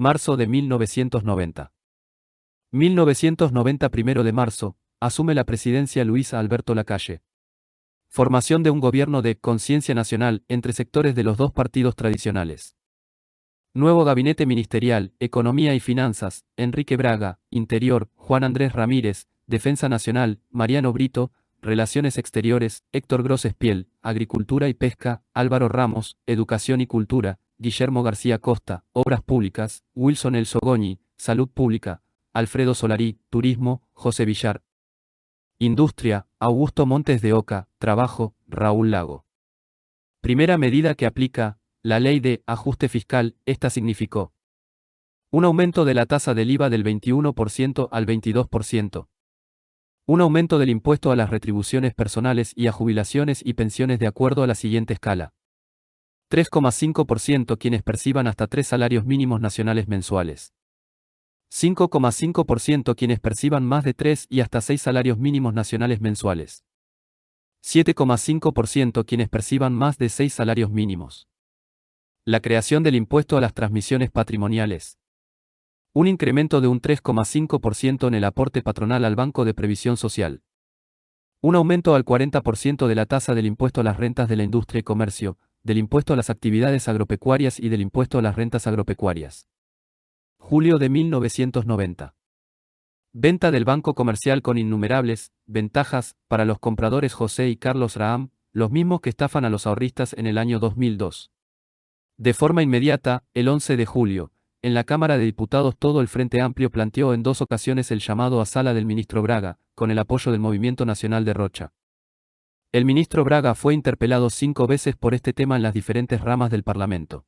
Marzo de 1990. 1990 1 de marzo, asume la presidencia Luis Alberto Lacalle. Formación de un gobierno de conciencia nacional entre sectores de los dos partidos tradicionales. Nuevo gabinete ministerial, Economía y Finanzas, Enrique Braga, Interior, Juan Andrés Ramírez, Defensa Nacional, Mariano Brito, Relaciones Exteriores, Héctor Gros Espiel, Agricultura y Pesca, Álvaro Ramos, Educación y Cultura, Guillermo García Costa, Obras Públicas, Wilson El Sogoñi, Salud Pública, Alfredo Solarí, Turismo, José Villar. Industria, Augusto Montes de Oca, Trabajo, Raúl Lago. Primera medida que aplica la ley de ajuste fiscal. Esta significó un aumento de la tasa del IVA del 21% al 22%. Un aumento del impuesto a las retribuciones personales y a jubilaciones y pensiones de acuerdo a la siguiente escala. 3,5% quienes perciban hasta 3 salarios mínimos nacionales mensuales. 5,5% quienes perciban más de 3 y hasta 6 salarios mínimos nacionales mensuales. 7,5% quienes perciban más de 6 salarios mínimos. La creación del impuesto a las transmisiones patrimoniales. Un incremento de un 3,5% en el aporte patronal al Banco de Previsión Social. Un aumento al 40% de la tasa del impuesto a las rentas de la industria y comercio, del impuesto a las actividades agropecuarias y del impuesto a las rentas agropecuarias. Julio de 1990. Venta del Banco Comercial con innumerables ventajas para los compradores José y Carlos Raham, los mismos que estafan a los ahorristas en el año 2002. De forma inmediata, el 11 de julio, en la Cámara de Diputados todo el Frente Amplio planteó en 2 ocasiones el llamado a sala del ministro Braga, con el apoyo del Movimiento Nacional de Rocha. El ministro Braga fue interpelado 5 veces por este tema en las diferentes ramas del Parlamento.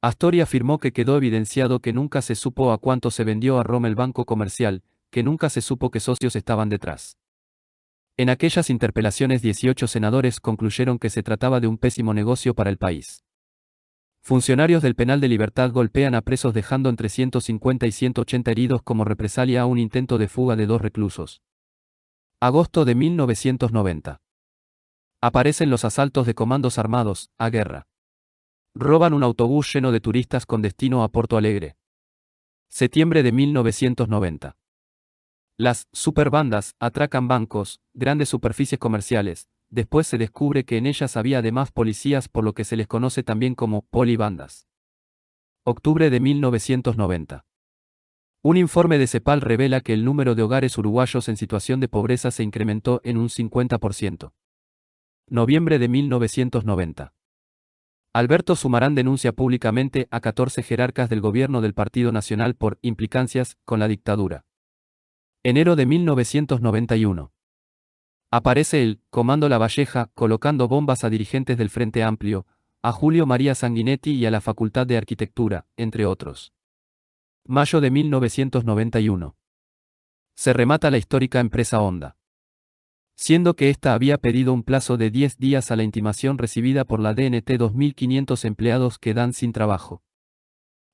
Astori afirmó que quedó evidenciado que nunca se supo a cuánto se vendió a Roma el Banco Comercial, que nunca se supo qué socios estaban detrás. En aquellas interpelaciones 18 senadores concluyeron que se trataba de un pésimo negocio para el país. Funcionarios del Penal de Libertad golpean a presos dejando entre 150 y 180 heridos como represalia a un intento de fuga de 2 reclusos. Agosto de 1990. Aparecen los asaltos de comandos armados, a guerra. Roban un autobús lleno de turistas con destino a Porto Alegre. Septiembre de 1990. Las superbandas atracan bancos, grandes superficies comerciales. Después se descubre que en ellas había además policías, por lo que se les conoce también como polibandas. Octubre de 1990. Un informe de CEPAL revela que el número de hogares uruguayos en situación de pobreza se incrementó en un 50%. Noviembre de 1990. Alberto Sumarán denuncia públicamente a 14 jerarcas del gobierno del Partido Nacional por implicancias con la dictadura. Enero de 1991. Aparece el Comando La Valleja colocando bombas a dirigentes del Frente Amplio, a Julio María Sanguinetti y a la Facultad de Arquitectura, entre otros. Mayo de 1991. Se remata la histórica empresa Honda. Siendo que ésta había pedido un plazo de 10 días a la intimación recibida por la DNT 2.500 empleados quedan sin trabajo.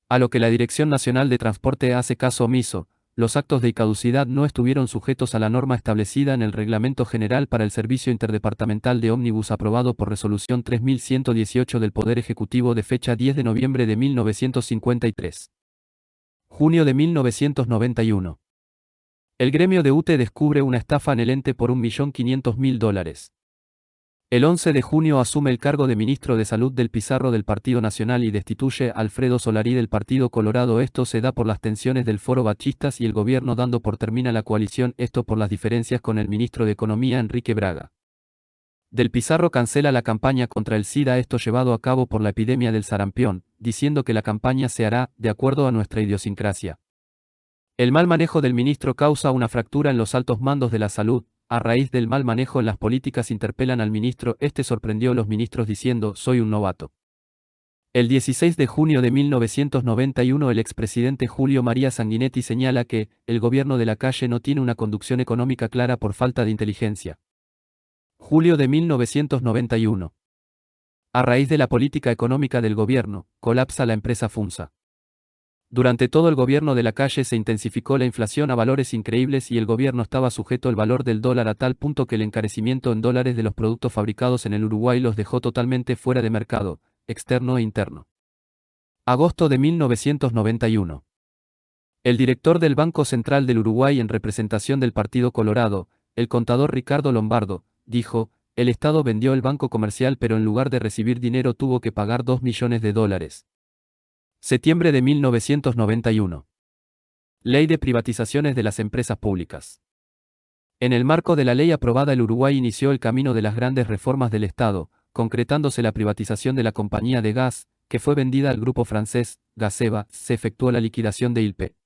A lo que la Dirección Nacional de Transporte hace caso omiso, los actos de caducidad no estuvieron sujetos a la norma establecida en el Reglamento General para el Servicio Interdepartamental de Ómnibus aprobado por Resolución 3118 del Poder Ejecutivo de fecha 10 de noviembre de 1953. Junio de 1991. El gremio de UTE descubre una estafa en el ente por $1.500.000. El 11 de junio asume el cargo de ministro de Salud del Pizarro del Partido Nacional y destituye a Alfredo Solarí del Partido Colorado. Esto se da por las tensiones del Foro Bachistas y el gobierno dando por termina la coalición, esto por las diferencias con el ministro de Economía Enrique Braga. Del Pizarro cancela la campaña contra el SIDA, esto llevado a cabo por la epidemia del sarampión, diciendo que la campaña se hará de acuerdo a nuestra idiosincrasia. El mal manejo del ministro causa una fractura en los altos mandos de la salud. A raíz del mal manejo en las políticas interpelan al ministro, este sorprendió a los ministros diciendo, soy un novato. El 16 de junio de 1991 el expresidente Julio María Sanguinetti señala que, el gobierno de Lacalle no tiene una conducción económica clara por falta de inteligencia. Julio de 1991. A raíz de la política económica del gobierno, colapsa la empresa FUNSA. Durante todo el gobierno de Lacalle se intensificó la inflación a valores increíbles y el gobierno estaba sujeto al valor del dólar a tal punto que el encarecimiento en dólares de los productos fabricados en el Uruguay los dejó totalmente fuera de mercado, externo e interno. Agosto de 1991. El director del Banco Central del Uruguay en representación del Partido Colorado, el contador Ricardo Lombardo, dijo, el Estado vendió el banco comercial pero en lugar de recibir dinero tuvo que pagar $2 millones. Septiembre de 1991. Ley de privatizaciones de las empresas públicas. En el marco de la ley aprobada, el Uruguay inició el camino de las grandes reformas del Estado, concretándose la privatización de la compañía de gas, que fue vendida al grupo francés, Gaseba. Se efectuó la liquidación de ILPE,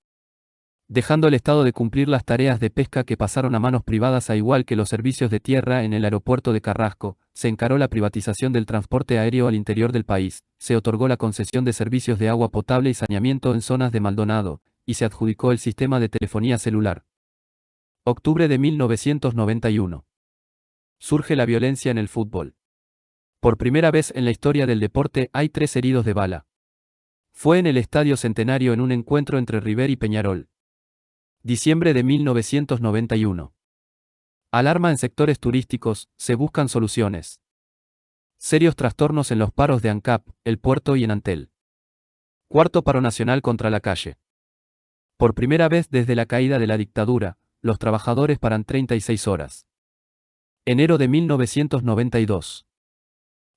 dejando el Estado de cumplir las tareas de pesca que pasaron a manos privadas, a igual que los servicios de tierra en el aeropuerto de Carrasco. Se encaró la privatización del transporte aéreo al interior del país, se otorgó la concesión de servicios de agua potable y saneamiento en zonas de Maldonado, y se adjudicó el sistema de telefonía celular. Octubre de 1991. Surge la violencia en el fútbol. Por primera vez en la historia del deporte hay 3 heridos de bala. Fue en el Estadio Centenario en un encuentro entre River y Peñarol. Diciembre de 1991. Alarma en sectores turísticos, se buscan soluciones. Serios trastornos en los paros de ANCAP, El Puerto y en Antel. Cuarto paro nacional contra la calle. Por primera vez desde la caída de la dictadura, los trabajadores paran 36 horas. Enero de 1992.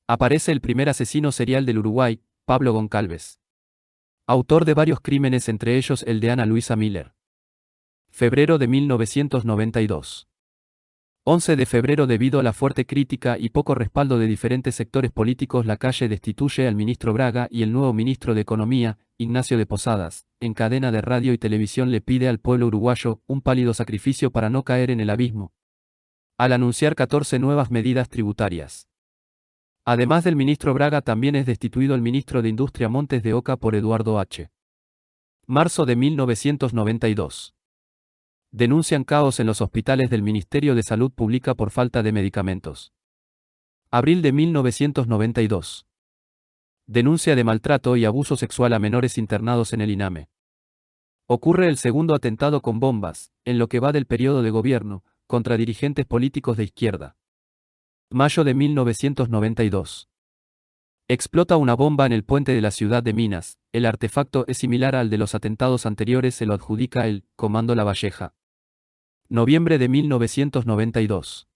Aparece el primer asesino serial del Uruguay, Pablo Goncalves. Autor de varios crímenes, entre ellos el de Ana Luisa Miller. Febrero de 1992. 11 de febrero. Debido a la fuerte crítica y poco respaldo de diferentes sectores políticos, la calle destituye al ministro Braga y el nuevo ministro de Economía, Ignacio de Posadas, en cadena de radio y televisión le pide al pueblo uruguayo un pálido sacrificio para no caer en el abismo, al anunciar 14 nuevas medidas tributarias. Además del ministro Braga, también es destituido el ministro de Industria Montes de Oca por Eduardo H. Marzo de 1992. Denuncian caos en los hospitales del Ministerio de Salud Pública por falta de medicamentos. Abril de 1992. Denuncia de maltrato y abuso sexual a menores internados en el INAME. Ocurre el segundo atentado con bombas, en lo que va del periodo de gobierno, contra dirigentes políticos de izquierda. Mayo de 1992. Explota una bomba en el puente de la ciudad de Minas. El artefacto es similar al de los atentados anteriores, se lo adjudica el Comando La Valleja. Noviembre de 1992.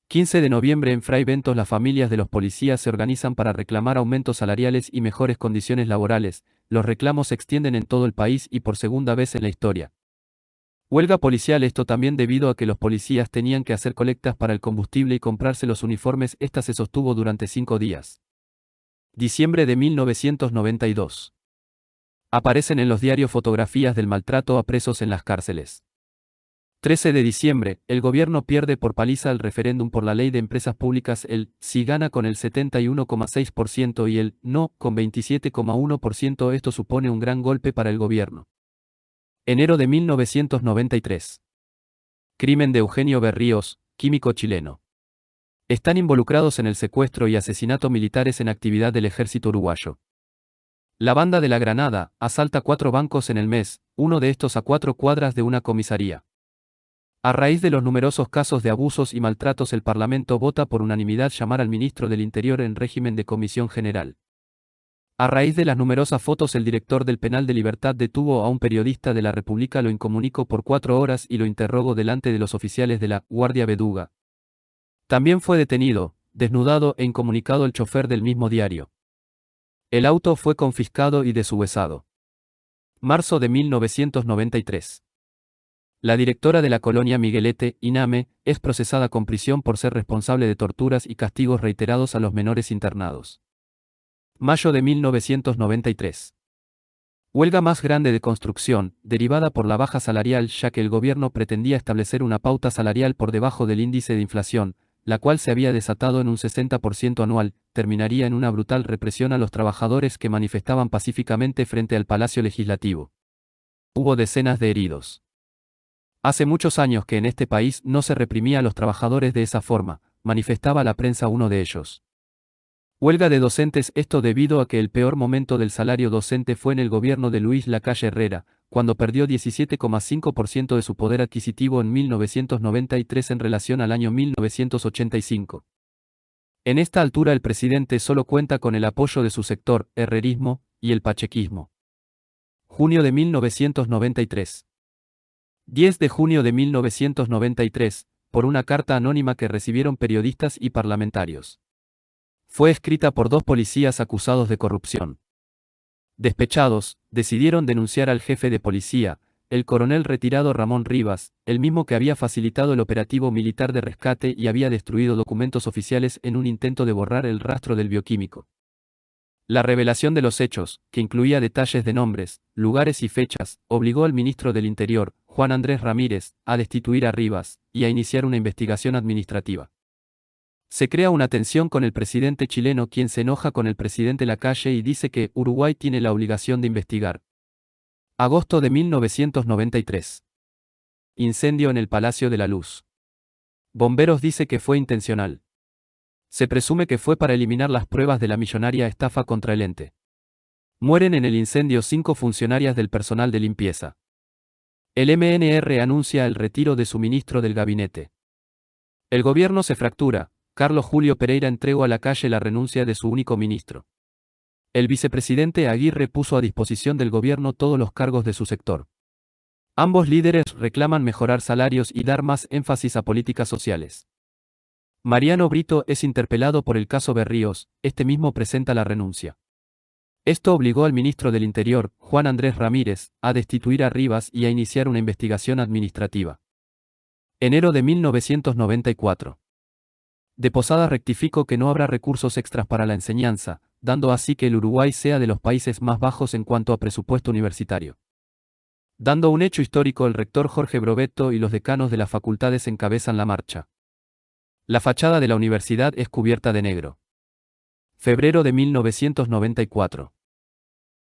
15 de noviembre. En Fray Bentos, las familias de los policías se organizan para reclamar aumentos salariales y mejores condiciones laborales. Los reclamos se extienden en todo el país y por segunda vez en la historia. Huelga policial, esto también debido a que los policías tenían que hacer colectas para el combustible y comprarse los uniformes. Esta se sostuvo durante 5 días. Diciembre de 1992. Aparecen en los diarios fotografías del maltrato a presos en las cárceles. 13 de diciembre, el gobierno pierde por paliza el referéndum por la ley de empresas públicas. El sí gana con el 71,6% y el no con 27,1%. Esto supone un gran golpe para el gobierno. Enero de 1993. Crimen de Eugenio Berríos, químico chileno. Están involucrados en el secuestro y asesinato militares en actividad del ejército uruguayo. La banda de La Granada asalta 4 bancos en el mes, uno de estos a 4 cuadras de una comisaría. A raíz de los numerosos casos de abusos y maltratos, el Parlamento vota por unanimidad llamar al ministro del Interior en régimen de comisión general. A raíz de las numerosas fotos, el director del Penal de Libertad detuvo a un periodista de La República, lo incomunicó por 4 horas y lo interrogó delante de los oficiales de la Guardia Beduga. También fue detenido, desnudado e incomunicado el chofer del mismo diario. El auto fue confiscado y deshuesado. Marzo de 1993. La directora de la colonia Miguelete, INAME, es procesada con prisión por ser responsable de torturas y castigos reiterados a los menores internados. Mayo de 1993. Huelga más grande de construcción, derivada por la baja salarial, ya que el gobierno pretendía establecer una pauta salarial por debajo del índice de inflación, la cual se había desatado en un 60% anual, terminaría en una brutal represión a los trabajadores que manifestaban pacíficamente frente al Palacio Legislativo. Hubo decenas de heridos. Hace muchos años que en este país no se reprimía a los trabajadores de esa forma, manifestaba a la prensa uno de ellos. Huelga de docentes, esto debido a que el peor momento del salario docente fue en el gobierno de Luis Lacalle Herrera, cuando perdió 17,5% de su poder adquisitivo en 1993 en relación al año 1985. En esta altura el presidente solo cuenta con el apoyo de su sector, herrerismo, y el pachequismo. Junio de 1993. 10 de junio de 1993, por una carta anónima que recibieron periodistas y parlamentarios. Fue escrita por 2 policías acusados de corrupción. Despechados, decidieron denunciar al jefe de policía, el coronel retirado Ramón Rivas, el mismo que había facilitado el operativo militar de rescate y había destruido documentos oficiales en un intento de borrar el rastro del bioquímico. La revelación de los hechos, que incluía detalles de nombres, lugares y fechas, obligó al ministro del Interior, Juan Andrés Ramírez, a destituir a Rivas y a iniciar una investigación administrativa. Se crea una tensión con el presidente chileno, quien se enoja con el presidente Lacalle y dice que Uruguay tiene la obligación de investigar. Agosto de 1993. Incendio en el Palacio de la Luz. Bomberos dice que fue intencional. Se presume que fue para eliminar las pruebas de la millonaria estafa contra el ente. Mueren en el incendio 5 funcionarias del personal de limpieza. El MNR anuncia el retiro de su ministro del gabinete. El gobierno se fractura. Carlos Julio Pereira entregó a Lacalle la renuncia de su único ministro. El vicepresidente Aguirre puso a disposición del gobierno todos los cargos de su sector. Ambos líderes reclaman mejorar salarios y dar más énfasis a políticas sociales. Mariano Brito es interpelado por el caso Berríos, este mismo presenta la renuncia. Esto obligó al ministro del Interior, Juan Andrés Ramírez, a destituir a Rivas y a iniciar una investigación administrativa. Enero de 1994. De Posada rectificó que no habrá recursos extras para la enseñanza, dando así que el Uruguay sea de los países más bajos en cuanto a presupuesto universitario. Dando un hecho histórico, el rector Jorge Brovetto y los decanos de las facultades encabezan la marcha. La fachada de la universidad es cubierta de negro. Febrero de 1994.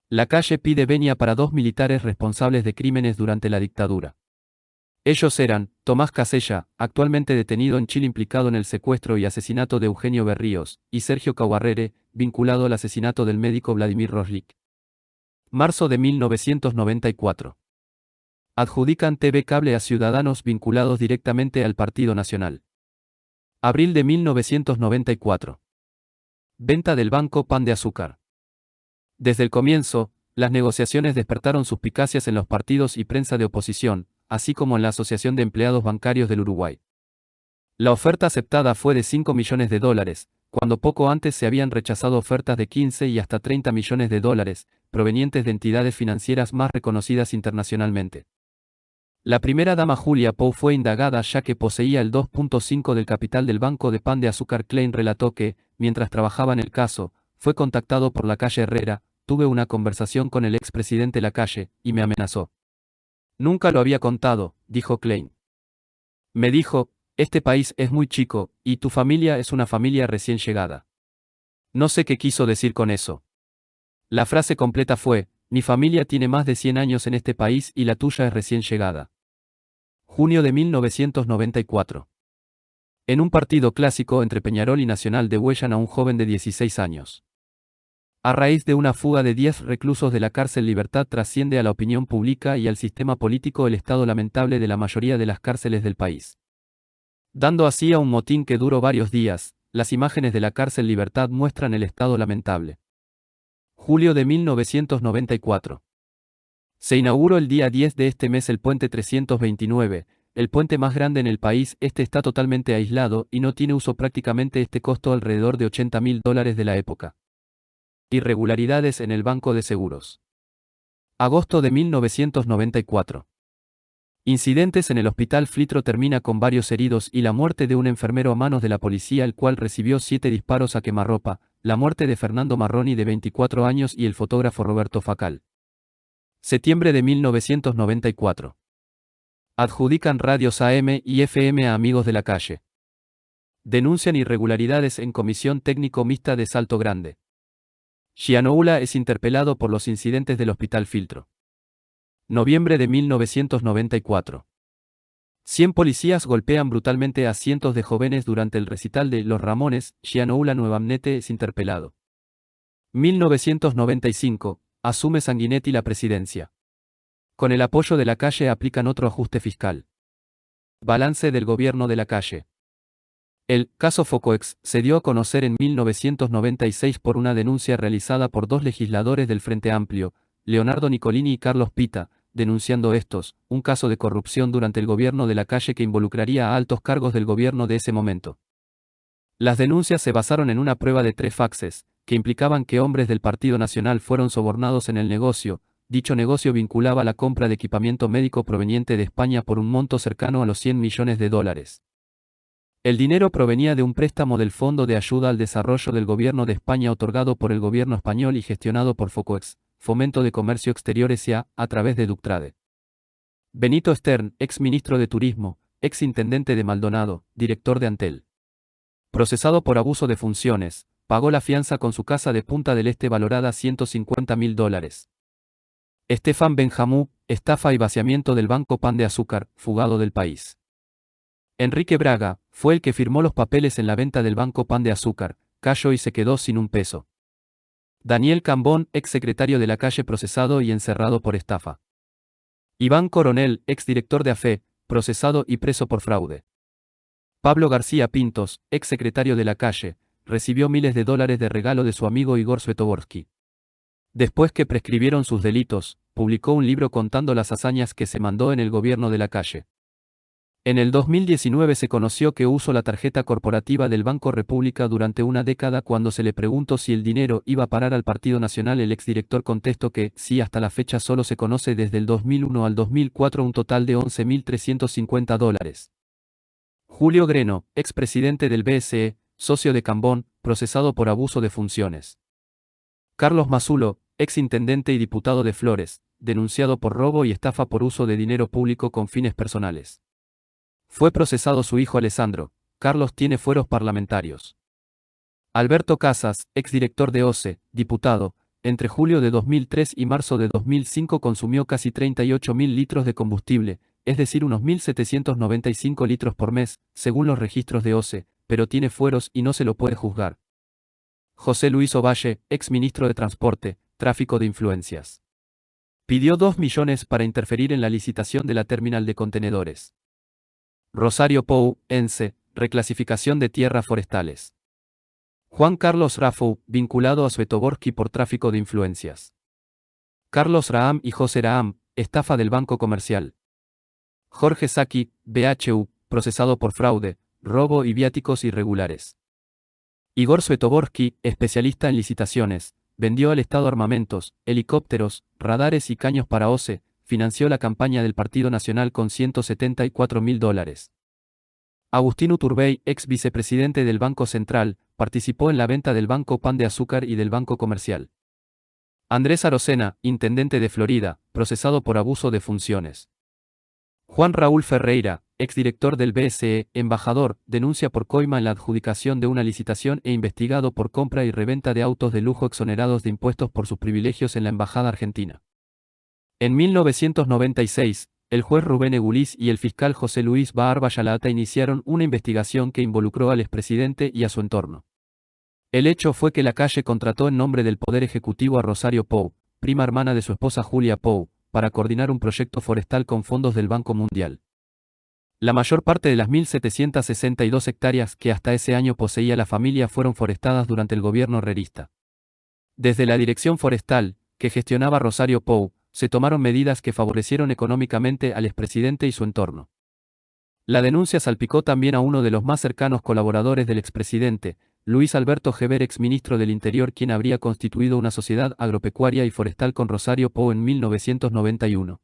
Lacalle pide venia para 2 militares responsables de crímenes durante la dictadura. Ellos eran, Tomás Casella, actualmente detenido en Chile implicado en el secuestro y asesinato de Eugenio Berríos, y Sergio Caguarrere, vinculado al asesinato del médico Vladimir Roslik. Marzo de 1994. Adjudican TV Cable a ciudadanos vinculados directamente al Partido Nacional. Abril de 1994. Venta del Banco Pan de Azúcar. Desde el comienzo, las negociaciones despertaron suspicacias en los partidos y prensa de oposición, así como en la Asociación de Empleados Bancarios del Uruguay. La oferta aceptada fue de $5 millones, cuando poco antes se habían rechazado ofertas de 15 y hasta $30 millones, provenientes de entidades financieras más reconocidas internacionalmente. La primera dama Julia Pou fue indagada ya que poseía el 2.5% del capital del Banco de Pan de Azúcar. Klein relató que, mientras trabajaba en el caso, fue contactado por Lacalle Herrera, tuve una conversación con el expresidente Lacalle, y me amenazó. Nunca lo había contado, dijo Klein. Me dijo, este país es muy chico, y tu familia es una familia recién llegada. No sé qué quiso decir con eso. La frase completa fue, mi familia tiene más de 100 años en este país y la tuya es recién llegada. Junio de 1994. En un partido clásico entre Peñarol y Nacional degüellan a un joven de 16 años. A raíz de una fuga de 10 reclusos de la cárcel Libertad trasciende a la opinión pública y al sistema político el estado lamentable de la mayoría de las cárceles del país. Dando así a un motín que duró varios días, las imágenes de la cárcel Libertad muestran el estado lamentable. Julio de 1994. Se inauguró el día 10 de este mes el puente 329, el puente más grande en el país. Este está totalmente aislado y no tiene uso prácticamente. Este costó alrededor de $80.000 de la época. Irregularidades en el Banco de Seguros. Agosto de 1994. Incidentes en el Hospital Flitro termina con varios heridos y la muerte de un enfermero a manos de la policía, el cual recibió 7 disparos a quemarropa, la muerte de Fernando Marroni de 24 años y el fotógrafo Roberto Facal. Septiembre de 1994. Adjudican radios AM y FM a amigos de Lacalle. Denuncian irregularidades en Comisión Técnico Mixta de Salto Grande. Xianoula es interpelado por los incidentes del Hospital Filtro. Noviembre de 1994. 100 policías golpean brutalmente a cientos de jóvenes durante el recital de Los Ramones. Xianoula nuevamente es interpelado. 1995. Asume Sanguinetti la presidencia. Con el apoyo de Lacalle aplican otro ajuste fiscal. Balance del gobierno de Lacalle. El caso Focoex se dio a conocer en 1996 por una denuncia realizada por dos legisladores del Frente Amplio, Leonardo Nicolini y Carlos Pita, denunciando estos, un caso de corrupción durante el gobierno de Lacalle que involucraría a altos cargos del gobierno de ese momento. Las denuncias se basaron en una prueba de 3 faxes, que implicaban que hombres del Partido Nacional fueron sobornados en el negocio. Dicho negocio vinculaba la compra de equipamiento médico proveniente de España por un monto cercano a los 100 millones de dólares. El dinero provenía de un préstamo del Fondo de Ayuda al Desarrollo del Gobierno de España otorgado por el gobierno español y gestionado por Focoex, Fomento de Comercio Exterior S.A., a través de Ductrade. Benito Stern, ex ministro de Turismo, ex intendente de Maldonado, director de Antel. Procesado por abuso de funciones, pagó la fianza con su casa de Punta del Este valorada $150.000. Estefan Benjamú, estafa y vaciamiento del Banco Pan de Azúcar, fugado del país. Enrique Braga, fue el que firmó los papeles en la venta del Banco Pan de Azúcar, cayó y se quedó sin un peso. Daniel Cambón, ex secretario de Lacalle procesado y encerrado por estafa. Iván Coronel, ex director de AFE, procesado y preso por fraude. Pablo García Pintos, ex secretario de Lacalle, recibió miles de dólares de regalo de su amigo Igor Svetogorski. Después que prescribieron sus delitos, publicó un libro contando las hazañas que se mandó en el gobierno de Lacalle. En el 2019 se conoció que usó la tarjeta corporativa del Banco República durante una década. Cuando se le preguntó si el dinero iba a parar al Partido Nacional, el exdirector contestó que, sí, hasta la fecha solo se conoce desde el 2001 al 2004 un total de $11.350. Julio Greno, expresidente del BSE, socio de Cambón, procesado por abuso de funciones. Carlos Masulo, exintendente y diputado de Flores, denunciado por robo y estafa por uso de dinero público con fines personales. Fue procesado su hijo Alessandro. Carlos tiene fueros parlamentarios. Alberto Casas, exdirector de OCE, diputado, entre julio de 2003 y marzo de 2005 consumió casi 38.000 litros de combustible, es decir, unos 1.795 litros por mes, según los registros de OCE, pero tiene fueros y no se lo puede juzgar. José Luis Ovalle, exministro de Transporte, tráfico de influencias. Pidió 2 millones para interferir en la licitación de la terminal de contenedores. Rosario Pou, ENCE, reclasificación de tierras forestales. Juan Carlos Rafou, vinculado a Svetogorski por tráfico de influencias. Carlos Raham y José Raham, estafa del Banco Comercial. Jorge Saki, BHU, procesado por fraude, robo y viáticos irregulares. Igor Svetogorski, especialista en licitaciones, vendió al Estado armamentos, helicópteros, radares y caños para OCE, financió la campaña del Partido Nacional con $174.000. Agustín Uturbey, ex vicepresidente del Banco Central, participó en la venta del Banco Pan de Azúcar y del Banco Comercial. Andrés Arocena, intendente de Florida, procesado por abuso de funciones. Juan Raúl Ferreira, exdirector del BSE, embajador, denuncia por coima en la adjudicación de una licitación e investigado por compra y reventa de autos de lujo exonerados de impuestos por sus privilegios en la embajada argentina. En 1996, el juez Rubén Eguliz y el fiscal José Luis Baar Vallalata iniciaron una investigación que involucró al expresidente y a su entorno. El hecho fue que Lacalle contrató en nombre del Poder Ejecutivo a Rosario Pou, prima hermana de su esposa Julia Pou, para coordinar un proyecto forestal con fondos del Banco Mundial. La mayor parte de las 1.762 hectáreas que hasta ese año poseía la familia fueron forestadas durante el gobierno herrerista. Desde la Dirección Forestal, que gestionaba Rosario Pou, se tomaron medidas que favorecieron económicamente al expresidente y su entorno. La denuncia salpicó también a uno de los más cercanos colaboradores del expresidente, Luis Alberto Geber, exministro del Interior, quien habría constituido una sociedad agropecuaria y forestal con Rosario Pou en 1991.